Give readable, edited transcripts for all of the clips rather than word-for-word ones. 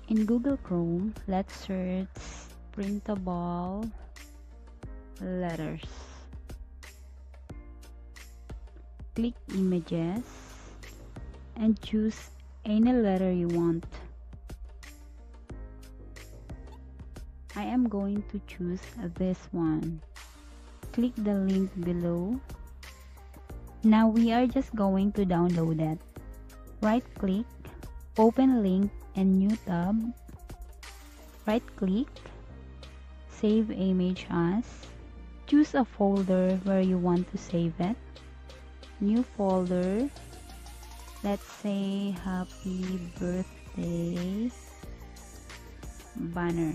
In Google Chrome, let's search printable letters. Click images and choose any letter you want. I am going to choose this one. Click the link below. Now we are just going to download it. Right click, open link and new tab. Right click, save image as. Choose a folder where you want to save it. New folder. Let's say happy birthday banner.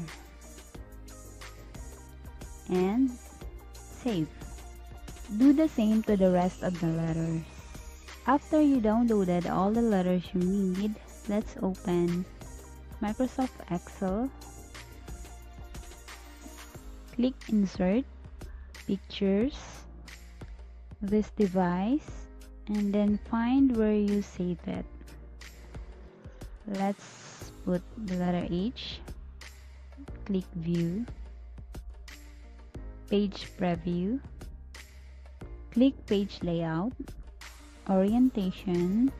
And save. Do the same to the rest of the letters. After you downloaded all the letters you need, let's open Microsoft Excel. Click Insert, Pictures, this device, and then find where you save it. Let's put the letter H. Click View, Page Preview. Click Page Layout, Orientation,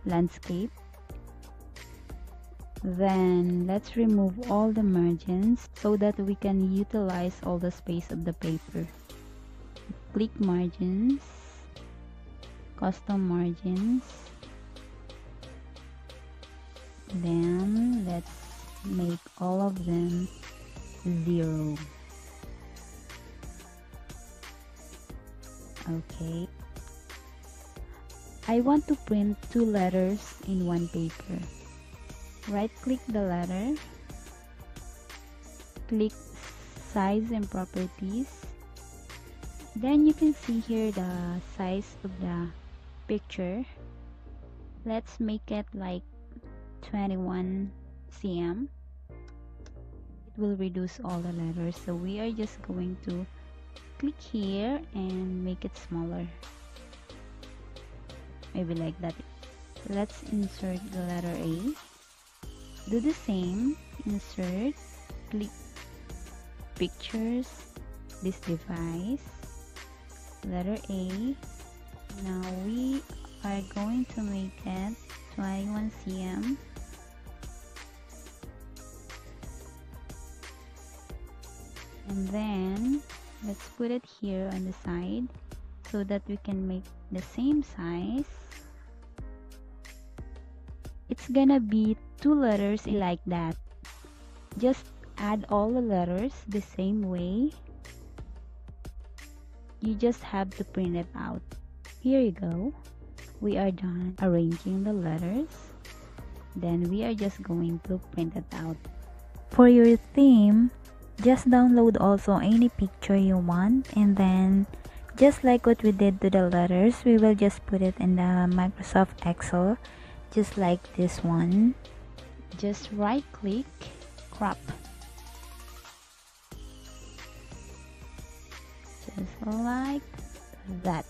Landscape. Then let's remove all the margins so that we can utilize all the space of the paper. Click Margins, Custom Margins. Then let's make all of them 0. Okay. I want to print 2 letters in one paper. Right click the letter. Click Size and Properties. Then you can see here the size of the picture. Let's make it like 21 cm. It will reduce all the letters. So we are just going to click here and make it smaller, maybe like that. Let's insert the letter A. Do the same, insert, click Pictures, this device, letter A. Now we are going to make it 21 cm. And then let's put it here on the side so that we can make the same size. It's gonna be 2 letters like that. Just add all the letters the same way. You just have to print it out. Here you go. We are done arranging the letters. Then we are just going to print it out. For your theme, just download also any picture you want, and then just like what we did to the letters, we will just put it in the Microsoft Excel, just like this one. Just right click, crop. Just like that.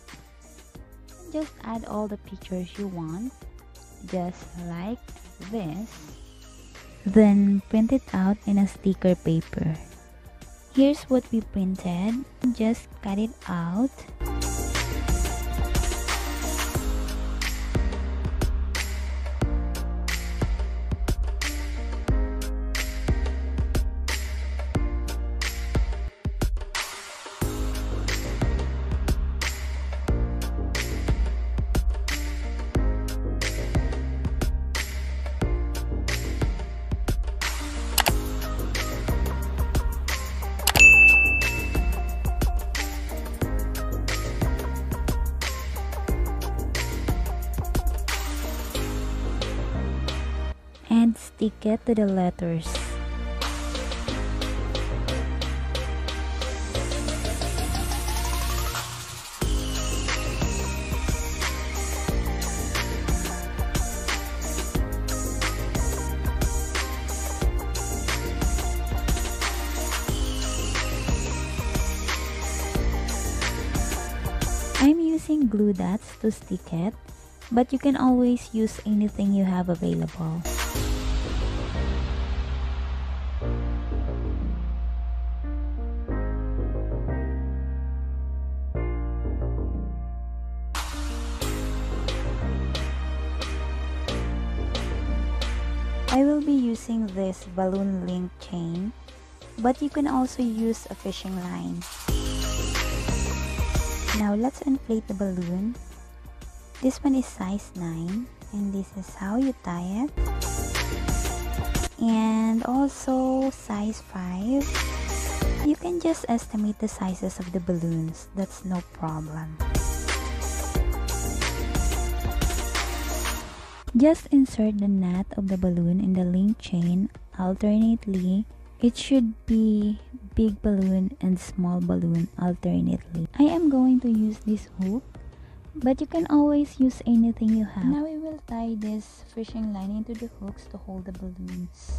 Just add all the pictures you want, just like this. Then print it out in a sticker paper. Here's what we printed. Just cut it out. And stick it to the letters. I'm using glue dots to stick it, but you can always use anything you have available. I will be using this balloon link chain, but you can also use a fishing line. Now let's inflate the balloon. This one is size 9 and this is how you tie it. And also size 5. You can just estimate the sizes of the balloons, that's no problem. Just insert the knot of the balloon in the link chain alternately. It should be big balloon and small balloon alternately. I am going to use this hook, but you can always use anything you have. Now we will tie this fishing line into the hooks to hold the balloons.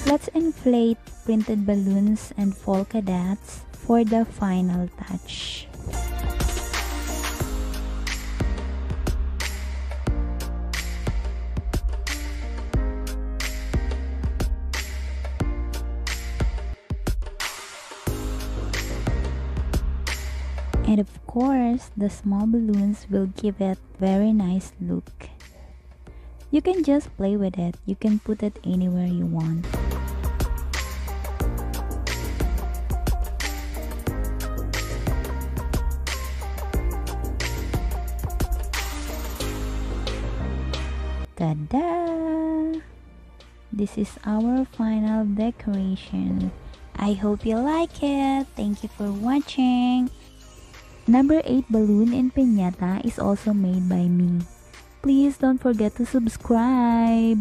Let's inflate printed balloons and polka dots for the final touch. And of course, the small balloons will give it very nice look. You can just play with it. You can put it anywhere you want. Ta-da! This is our final decoration. I hope you like it. Thank you for watching. Number 8 balloon and piñata is also made by me. Please don't forget to subscribe.